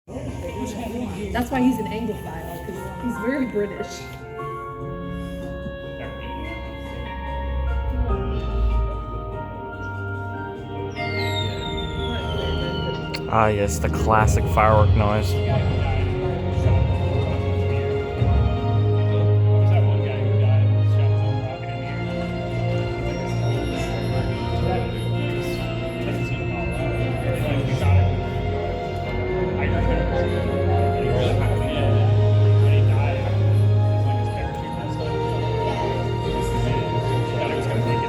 That's why he's an Anglophile, because he's very British. Ah, yes, the classic firework noise.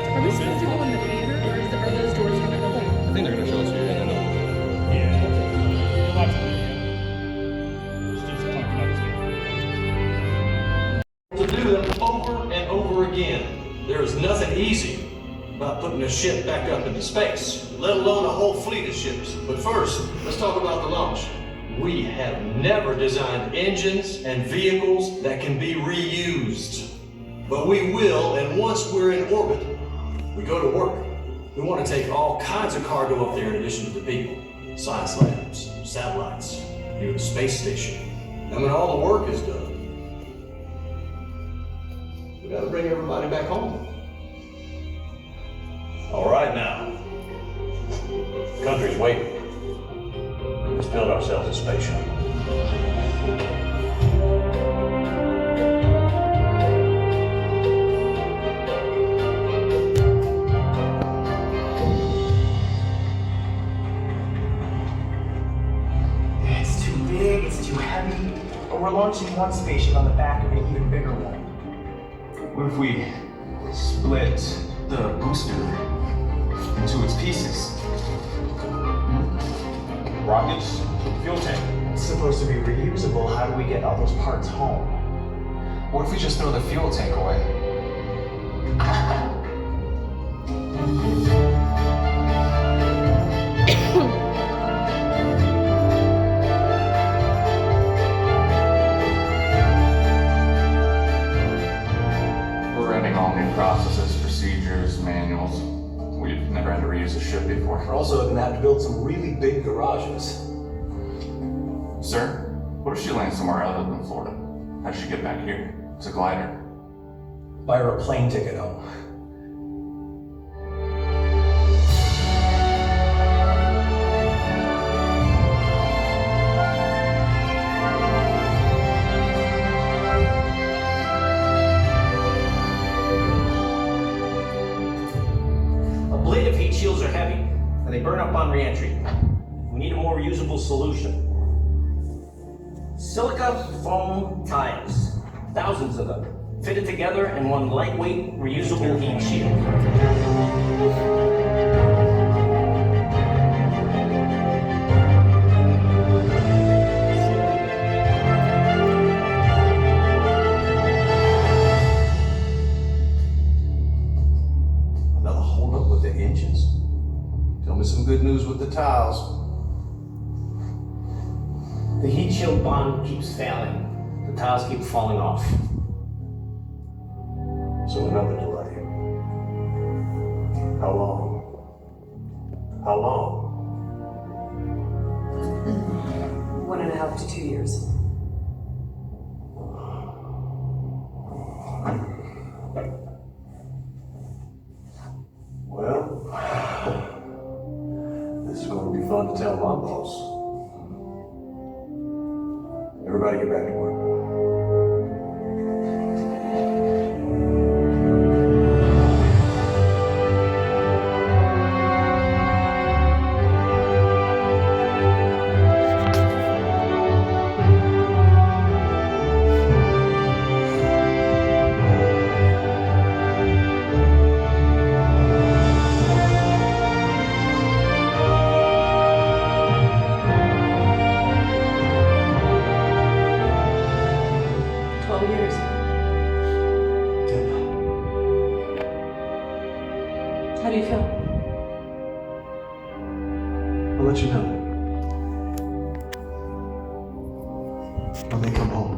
Are we supposed to go in the theater, or are those doors going to open? I think they're gonna show us here and then To do them over and over again. There is nothing easy about putting a ship back up into space, let alone a whole fleet of ships. But first, let's talk about the launch. We have never designed engines and vehicles that can be reused. But we will, and once we're in orbit, we go to work. We want to take all kinds of cargo up there in addition to the people. Science labs, satellites, even a space station. And when all the work is done, we gotta bring everybody back home. All right now. The country's waiting. Let's build ourselves a space shuttle. It's too big, it's too heavy, but we're launching one spaceship on the back of an even bigger one. What if we split the booster into its pieces? Rockets, fuel tank. It's supposed to be reusable. How do we get all those parts home? What if we just throw the fuel tank away? We're writing all new processes, procedures, manuals. We've never had to reuse a ship before. We're also going to have to build some really big garages. Sir, what if she lands somewhere other than Florida? How does she get back here? It's a glider. Buy her a plane ticket home. Ablative heat shields are heavy, and they burn up on re-entry. We need a more reusable solution. Silica foam tires, thousands of them, fitted together in one lightweight, reusable heat shield. Another holdup with the engines. Tell me some good news with the tiles. The heat shield bond keeps failing. The tiles keep falling off. So another delay. How long? How long? 1.5 to 2 years. Well, this is going to be fun to tell my boss. Everybody get back to work. How do you feel? I'll let you know. When they come home.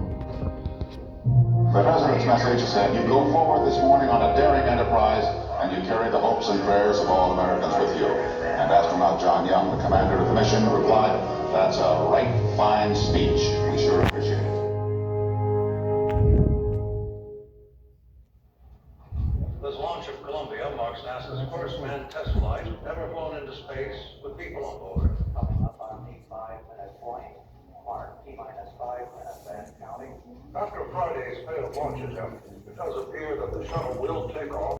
The President's message said you go forward this morning on a daring enterprise and you carry the hopes and prayers of all Americans with you. And astronaut John Young, the commander of the mission, replied, "That's a right fine speech. We sure appreciate it." This launch of Columbia marks NASA's first manned test flight ever flown into space with people on board. Coming up on the 5-minute point. Mark, T-minus 5 minutes and counting. After Friday's failed launch attempt, it does appear that the shuttle will take off.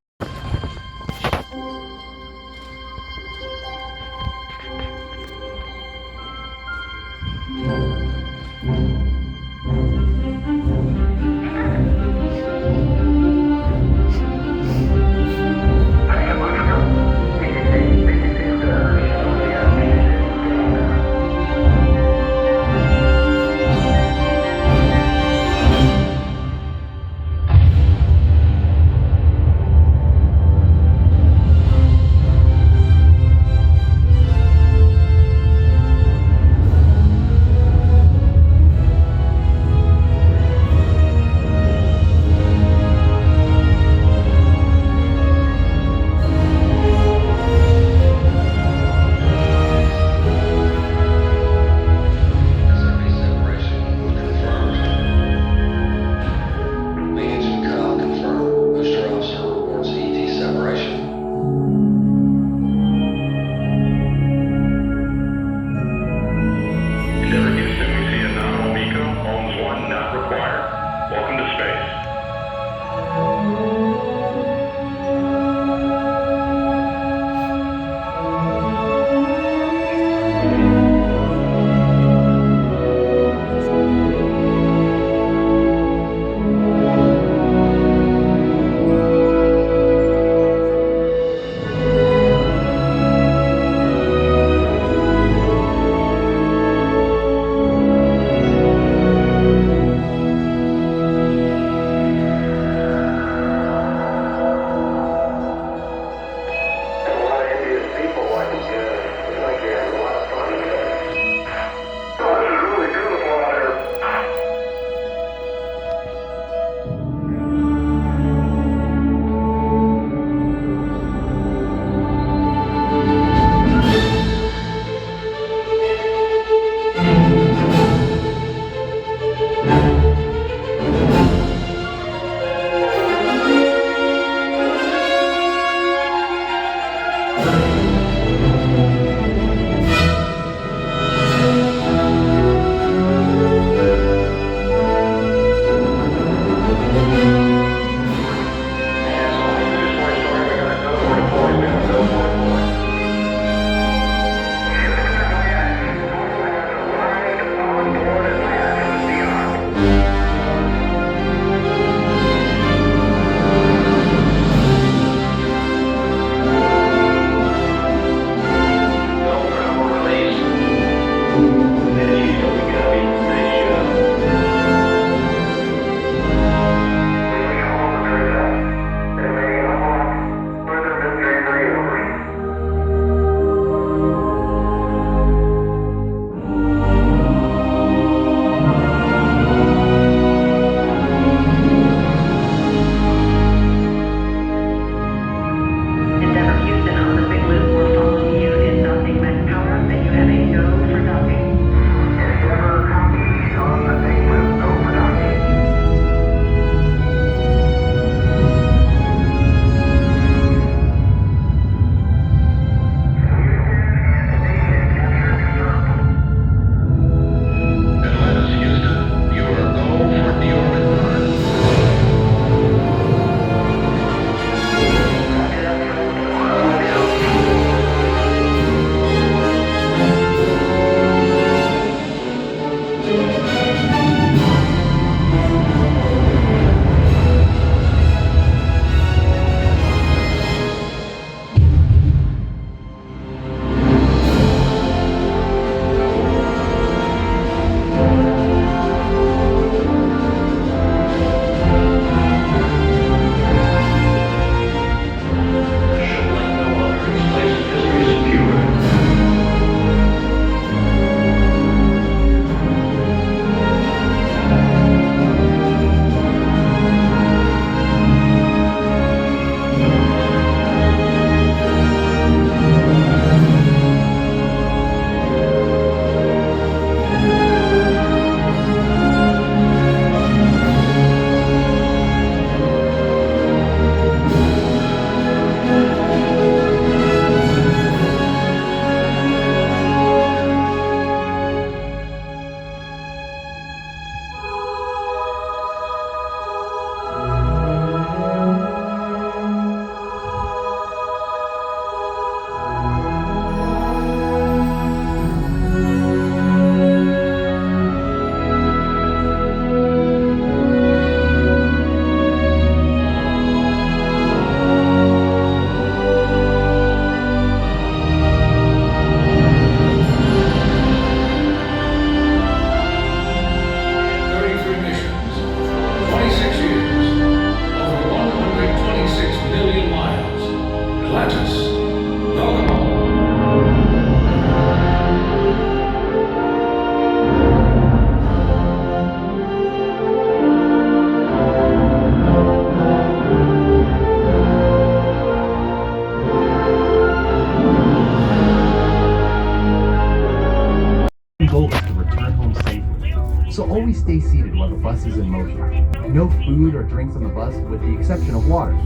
so always stay seated while the bus is in motion. No food or drinks on the bus with the exception of water.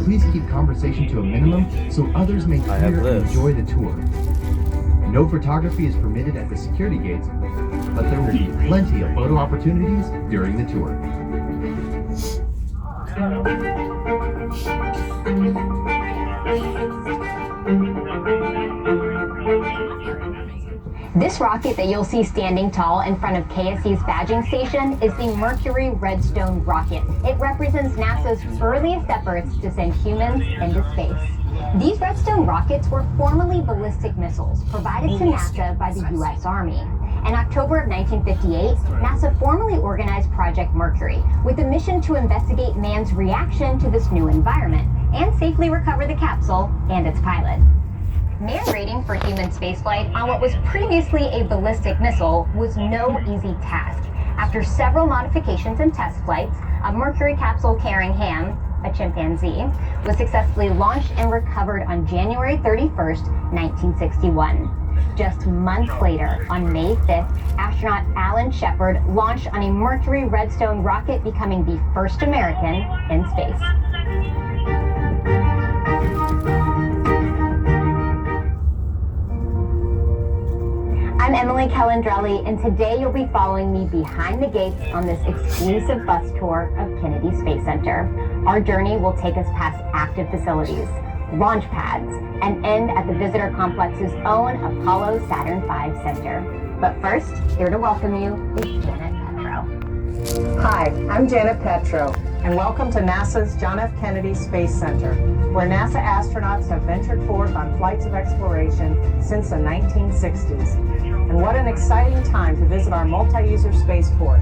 Please keep conversation to a minimum so others may hear and enjoy the tour. No photography is permitted at the security gates, but there will be plenty of photo opportunities during the tour. This rocket that you'll see standing tall in front of KSC's badging station is the Mercury Redstone rocket. It represents NASA's earliest efforts to send humans into space. These Redstone rockets were formerly ballistic missiles provided to NASA by the U.S. Army. In October of 1958, NASA formally organized Project Mercury with a mission to investigate man's reaction to this new environment and safely recover the capsule and its pilot. Man rating for human spaceflight on what was previously a ballistic missile was no easy task. After several modifications and test flights, a Mercury capsule carrying Ham, a chimpanzee, was successfully launched and recovered on January 31st, 1961. Just months later, on May 5th, astronaut Alan Shepard launched on a Mercury Redstone rocket, becoming the first American in space. I'm Emily Kellandrelli, and today you'll be following me behind the gates on this exclusive bus tour of Kennedy Space Center. Our journey will take us past active facilities, launch pads, and end at the visitor complex's own Apollo Saturn V Center. But first, here to welcome you is Janet Petro. Hi, I'm Janet Petro, and welcome to NASA's John F. Kennedy Space Center, where NASA astronauts have ventured forth on flights of exploration since the 1960s. And what an exciting time to visit our multi-user spaceport.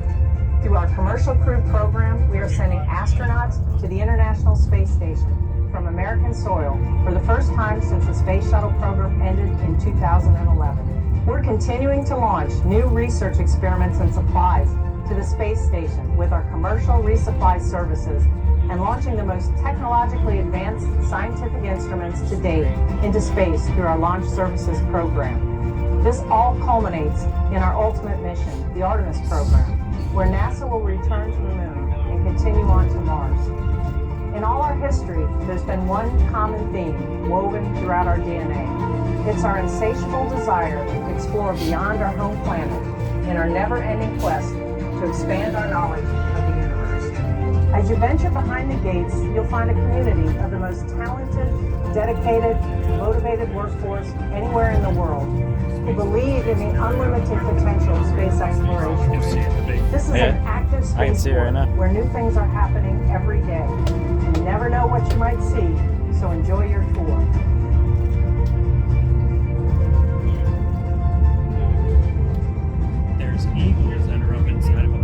Through our Commercial Crew program, we are sending astronauts to the International Space Station from American soil for the first time since the Space Shuttle program ended in 2011. We're continuing to launch new research experiments and supplies to the space station with our commercial resupply services and launching the most technologically advanced scientific instruments to date into space through our Launch Services program. This all culminates in our ultimate mission, the Artemis program, where NASA will return to the moon and continue on to Mars. In all our history, there's been one common theme woven throughout our DNA. It's our insatiable desire to explore beyond our home planet in our never-ending quest to expand our knowledge of the universe. As you venture behind the gates, you'll find a community of the most talented, dedicated, motivated workforce anywhere in the world who believe in the unlimited potential of space exploration. This is an active spaceport where new things are happening every day. You never know what you might see, so enjoy your tour. There's eagles that are up inside of a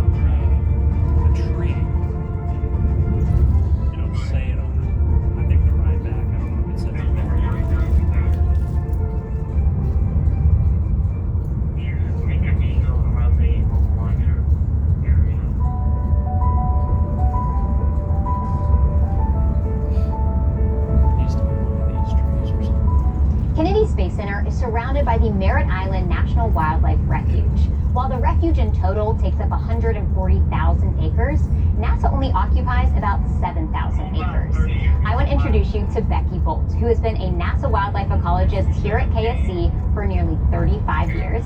tree. They don't say it on, I think, the ride back. I don't know if it says it there. Kennedy Space Center is surrounded by the Merritt Island National Wildlife Refuge. While the refuge in total takes up 140,000 acres, NASA only occupies about 7,000 acres. I want to introduce you to Becky Bolt, who has been a NASA wildlife ecologist here at KSC for nearly 35 years.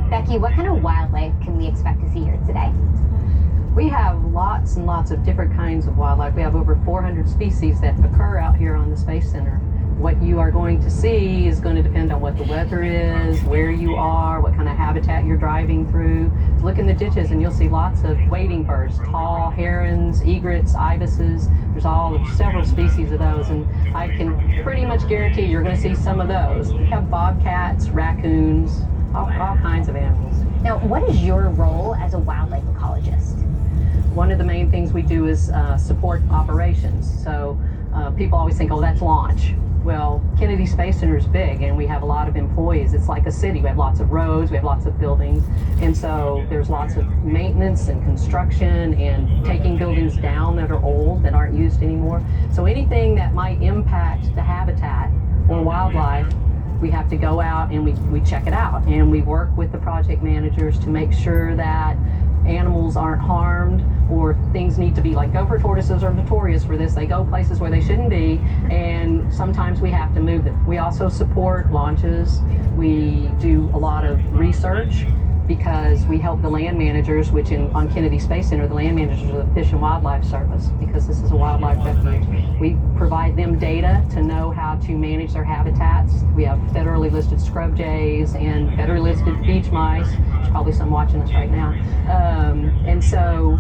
Becky, what kind of wildlife can we expect to see here today? We have lots and lots of different kinds of wildlife. We have over 400 species that occur out here on the Space Center. What you are going to see is going to depend on what the weather is, where you are, what kind of habitat you're driving through. Look in the ditches and you'll see lots of wading birds, tall herons, egrets, ibises. There's several species of those, and I can pretty much guarantee you're going to see some of those. We have bobcats, raccoons, all kinds of animals. Now, what is your role as a wildlife ecologist? One of the main things we do is support operations. So people always think, oh, that's launch. Well, Kennedy Space Center is big and we have a lot of employees. It's like a city. We have lots of roads, we have lots of buildings, and so there's lots of maintenance and construction and taking buildings down that are old, that aren't used anymore. So anything that might impact the habitat or wildlife, we have to go out and we check it out, and we work with the project managers to make sure that animals aren't harmed, or things need to be, like gopher tortoises are notorious for this. They go places where they shouldn't be, and sometimes we have to move them. We also support launches. We do a lot of research because we help the land managers, which on Kennedy Space Center, the land managers are the Fish and Wildlife Service, because this is a wildlife refuge. We provide them data to know how to manage their habitats. We have federally listed scrub jays and federally listed beach mice. There's probably some watching us right now. And so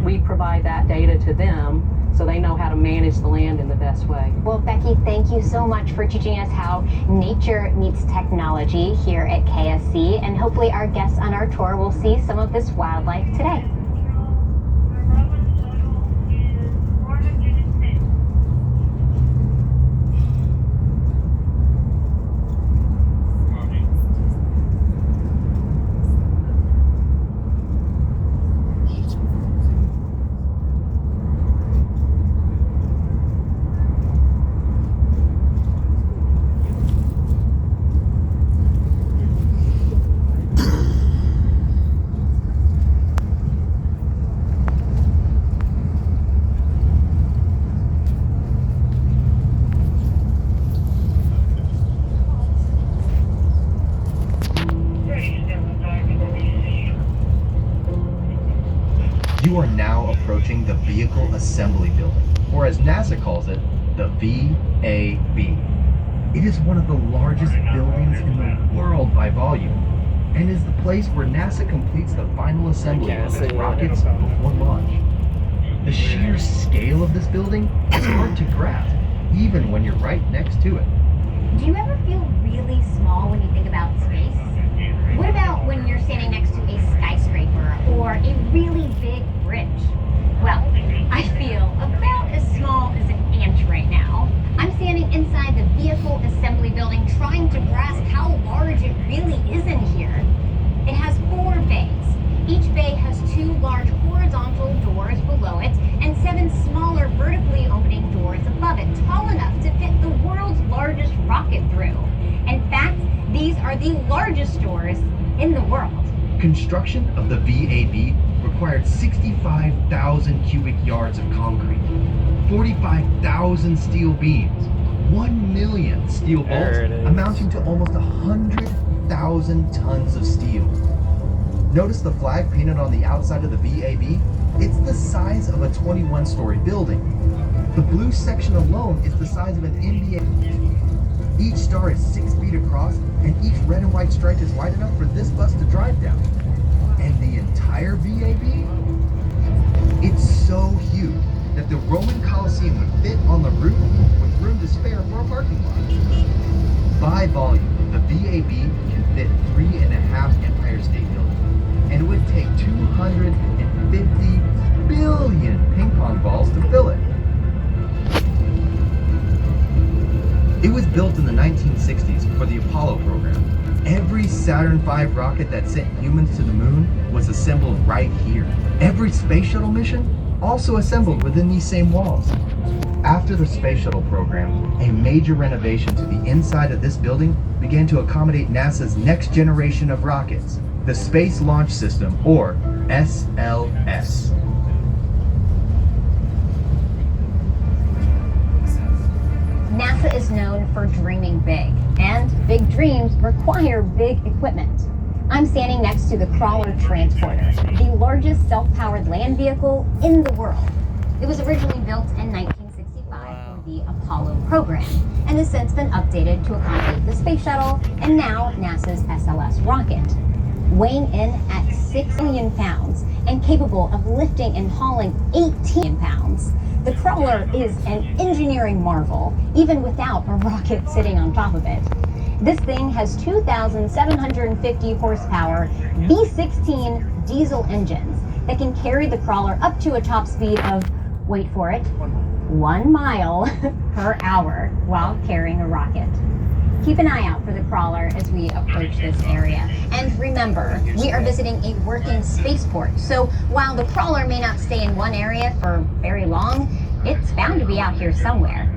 we provide that data to them so they know how to manage the land in the best way. Well, Becky, thank you so much for teaching us how nature meets technology here at KSC, and hopefully our guests on our tour will see some of this wildlife today. You are now approaching the Vehicle Assembly Building, or as NASA calls it, the VAB. It is one of the largest buildings in the world by volume, and is the place where NASA completes the final assembly of its rockets before launch. The sheer scale of this building is hard to grasp, even when you're right next to it. Do you ever feel really small when you think about space? What about when you're standing next to a skyscraper or a really big bridge? Well, I feel about as small as an ant right now. I'm standing inside the Vehicle Assembly Building trying to grasp how large it really is in here. It has 4 bays. Each bay has 2 large horizontal doors below it and 7 smaller vertically opening doors above it, tall enough to fit the world's largest rocket through. In fact, these are the largest doors in the world. Construction of the VAB required 65,000 cubic yards of concrete, 45,000 steel beams, 1 million steel bolts, amounting to almost 100,000 tons of steel. Notice the flag painted on the outside of the VAB? It's the size of a 21-story building. The blue section alone is the size of an NBA. Each star is 6 feet across, and each red and white stripe is wide enough for this bus to drive down. And the entire VAB? It's so huge that the Roman Colosseum would fit on the roof with room to spare for a parking lot. By volume, the VAB can fit 3.5 Empire State Buildings, and it would take 250 billion ping pong balls to fill it. It was built in the 1960s for the Apollo program. Every Saturn V rocket that sent humans to the moon was assembled right here. Every space shuttle mission also assembled within these same walls. After the space shuttle program, a major renovation to the inside of this building began to accommodate NASA's next generation of rockets, the Space Launch System, or SLS. NASA is known for dreaming big, and big dreams require big equipment. I'm standing next to the Crawler Transporter, the largest self-powered land vehicle in the world. It was originally built in 1965 for the Apollo program, and has since been updated to accommodate the space shuttle and now NASA's SLS rocket. Weighing in at 6 million pounds and capable of lifting and hauling 18 pounds, the Crawler is an engineering marvel, even without a rocket sitting on top of it. This thing has 2,750 horsepower V16 diesel engines that can carry the Crawler up to a top speed of, wait for it, 1 mile per hour while carrying a rocket. Keep an eye out for the Crawler as we approach this area. And remember, we are visiting a working spaceport, so while the Crawler may not stay in one area for very long, it's bound to be out here somewhere.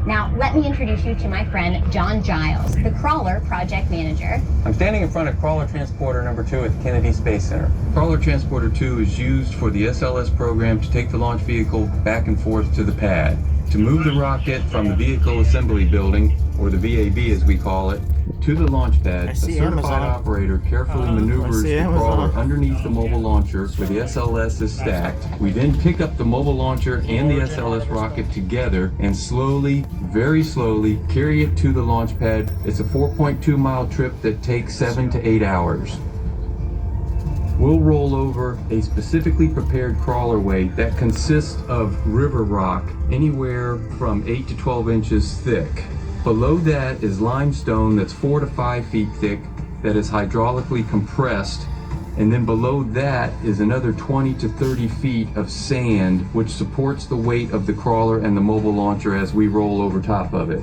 Now, let me introduce you to my friend John Giles, the Crawler project manager. I'm standing in front of Crawler Transporter number 2 at the Kennedy Space Center. Crawler Transporter 2 is used for the SLS program to take the launch vehicle back and forth to the pad, to move the rocket from the Vehicle Assembly Building, or the VAB as we call it, to the launch pad. A certified operator carefully maneuvers the crawler underneath the mobile launcher where the SLS is stacked. We then pick up the mobile launcher and the SLS rocket together and slowly, very slowly, carry it to the launch pad. It's a 4.2-mile trip that takes 7 to 8 hours. We'll roll over a specifically prepared crawler weight that consists of river rock anywhere from 8 to 12 inches thick. Below that is limestone that's 4 to 5 feet thick that is hydraulically compressed, and then below that is another 20 to 30 feet of sand which supports the weight of the crawler and the mobile launcher as we roll over top of it.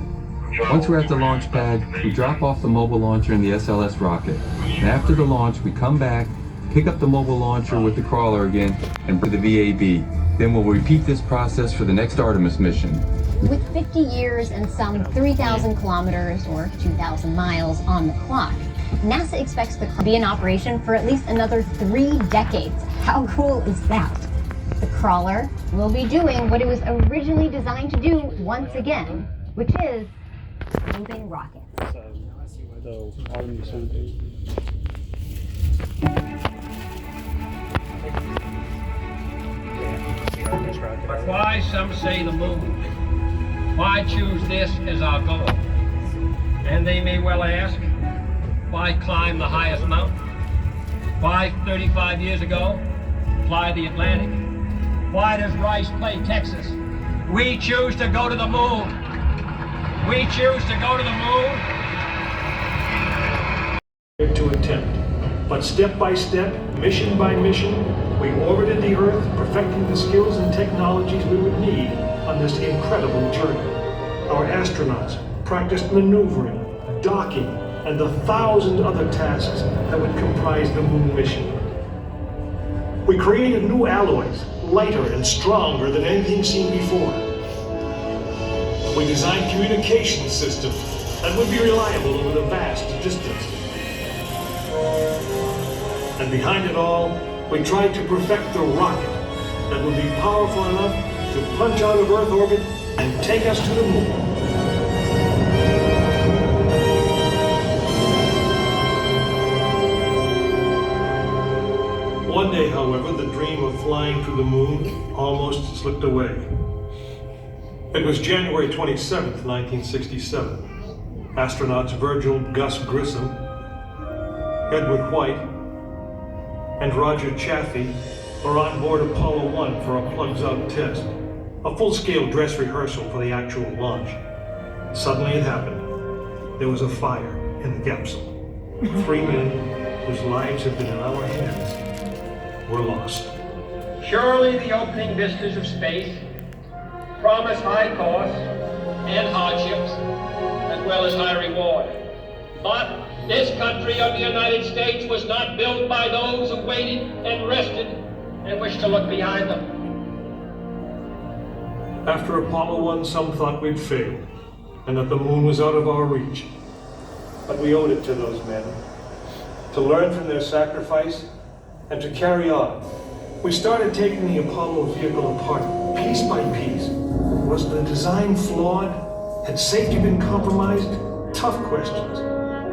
Once we're at the launch pad, we drop off the mobile launcher and the SLS rocket. And after the launch, we come back, pick up the mobile launcher with the crawler again, and bring the VAB. Then we'll repeat this process for the next Artemis mission. With 50 years and some 3,000 kilometers or 2,000 miles on the clock, NASA expects the crawler to be in operation for at least another 3 decades. How cool is that? The crawler will be doing what it was originally designed to do once again, which is moving rockets. So Artemis 17. But why, some say, the moon? Why choose this as our goal? And they may well ask, why climb the highest mountain? Why 35 years ago fly the Atlantic? Why does Rice play Texas? We choose to go to the moon. We choose to go to the moon. To attempt, but step by step, mission by mission, we orbited the Earth, perfecting the skills and technologies we would need on this incredible journey. Our astronauts practiced maneuvering, docking, and the 1,000 other tasks that would comprise the moon mission. We created new alloys, lighter and stronger than anything seen before. We designed communication systems that would be reliable over the vast distance. And behind it all, we tried to perfect the rocket that would be powerful enough to punch out of Earth orbit and take us to the moon. One day, however, the dream of flying to the moon almost slipped away. It was January 27th, 1967. Astronauts Virgil Gus Grissom, Edward White, and Roger Chaffee were on board Apollo 1 for a plugs-out test, a full-scale dress rehearsal for the actual launch. Suddenly it happened. There was a fire in the capsule. 3 men whose lives had been in our hands were lost. Surely the opening vistas of space promise high costs and hardships, as well as high reward. But this country of the United States was not built by those who waited and rested and wished to look behind them. After Apollo 1, some thought we'd failed, and that the moon was out of our reach. But we owed it to those men to learn from their sacrifice and to carry on. We started taking the Apollo vehicle apart, piece by piece. Was the design flawed? Had safety been compromised? Tough questions.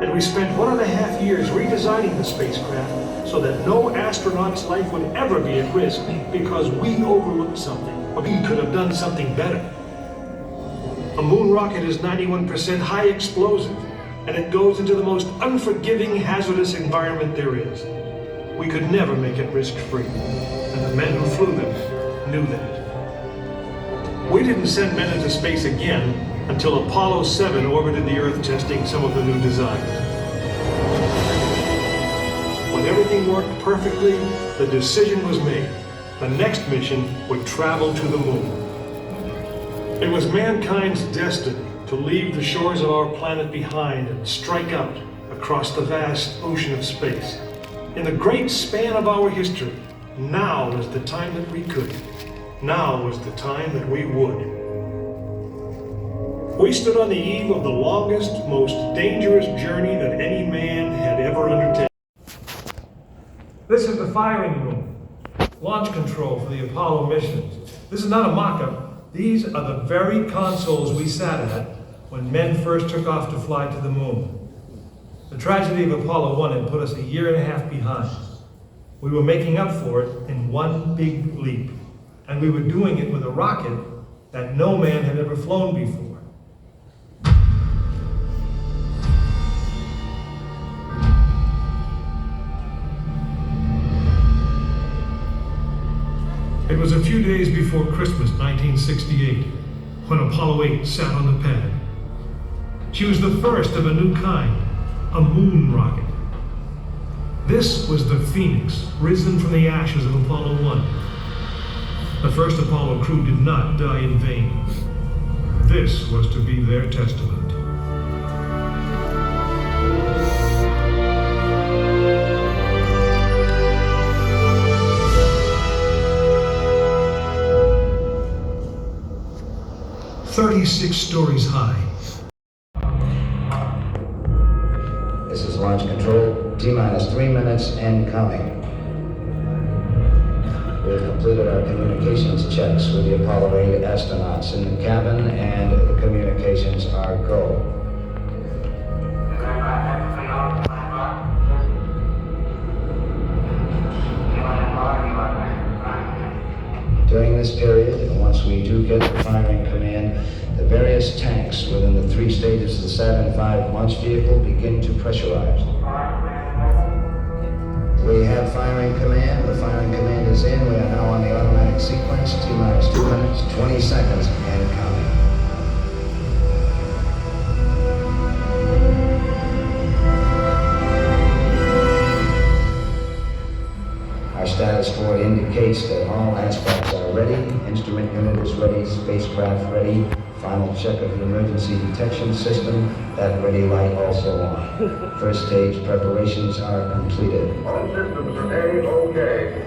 And we spent 1.5 years redesigning the spacecraft so that no astronaut's life would ever be at risk because we overlooked something. We could have done something better. A moon rocket is 91% high explosive, and it goes into the most unforgiving, hazardous environment there is. We could never make it risk-free, and the men who flew them knew that. We didn't send men into space again until Apollo 7 orbited the Earth testing some of the new designs. When everything worked perfectly, the decision was made. The next mission would travel to the moon. It was mankind's destiny to leave the shores of our planet behind and strike out across the vast ocean of space. In the great span of our history, now was the time that we could. Now was the time that we would. We stood on the eve of the longest, most dangerous journey that any man had ever undertaken. This is the firing room, launch control for the Apollo missions. This is not a mock-up. These are the very consoles we sat at when men first took off to fly to the moon. The tragedy of Apollo 1 had put us a year and a half behind. We were making up for it in one big leap, and we were doing it with a rocket that no man had ever flown before. It was a few days before Christmas 1968 when Apollo 8 sat on the pad. She was the first of a new kind, a moon rocket. This was the Phoenix, risen from the ashes of Apollo 1. The first Apollo crew did not die in vain. This was to be their testament. "36 stories high." This is launch control, T-minus 3 minutes and counting. We have completed our communications checks with the Apollo 8 astronauts in the cabin, and the communications are go. During this period, and once we do get the firing command, the various tanks within the 3 stages of the Saturn V launch vehicle begin to pressurize. We have firing command. The firing command is in. We are now on the automatic sequence. T-minus 2 minutes, 20 seconds, and counting. Our status board indicates that all aspects are ready. Instrument unit is ready. Spacecraft ready. Final check of the emergency detection system. That ready light also on. First stage preparations are completed. All systems are A-OK.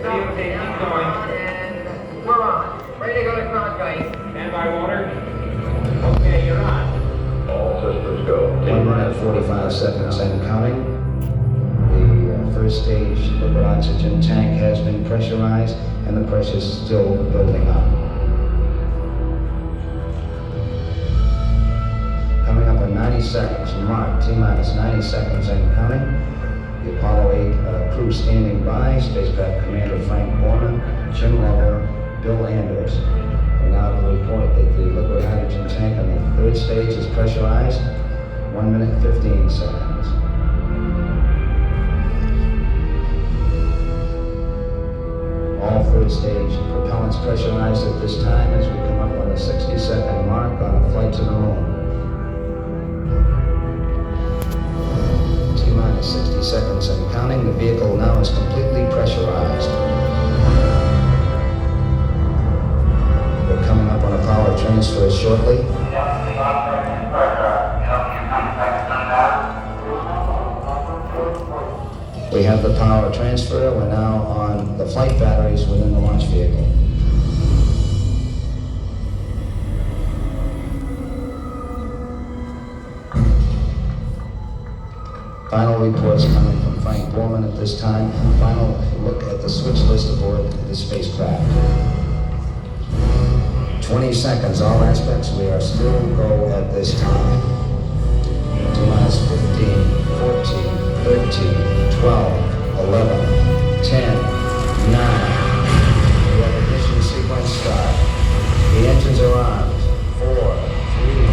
Okay, keep going. We're on. Ready to go to cross-guide. Stand by, water. Okay, you're on. All systems go. 1 minute, 45 seconds and counting. The first stage liquid oxygen tank has been pressurized, and the pressure is still building up. Coming up in 90 seconds, mark T-minus 90 seconds and counting. The Apollo 8 crew standing by, spacecraft commander Frank Borman, Jim Lovell, Bill Anders. And now to report that the liquid hydrogen tank on the third stage is pressurized. 1 minute, 15 seconds. All third stage propellants pressurized at this time as we come up on the 60-second mark on a flight to the moon. T-minus 60 seconds and counting. The vehicle now is completely pressurized. We're coming up on a power transfer shortly. We have the power transfer. We're now on the flight batteries within the launch vehicle. Final reports coming from Frank Borman at this time. Final look at the switch list aboard the spacecraft. 20 seconds, all aspects. We are still go at this time. T-minus 15, 14, 13, 12, 11, 10, 9. We have ignition sequence start. The engines are on. 4, 3.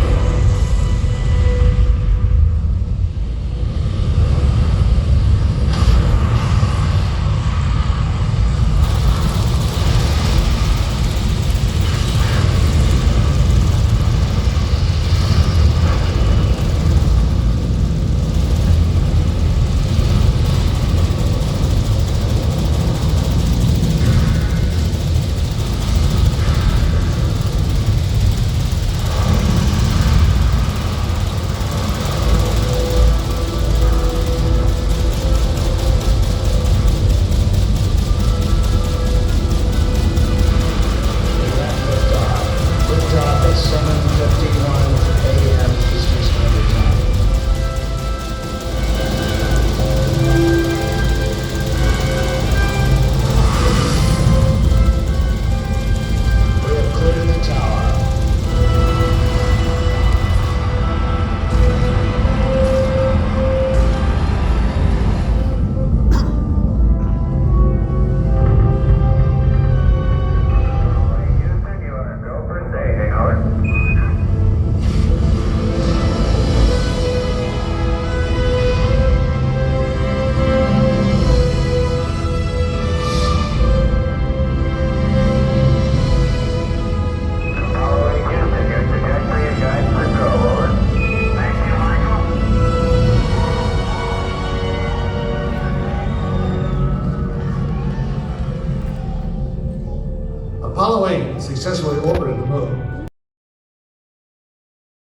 Apollo 8 successfully orbited the moon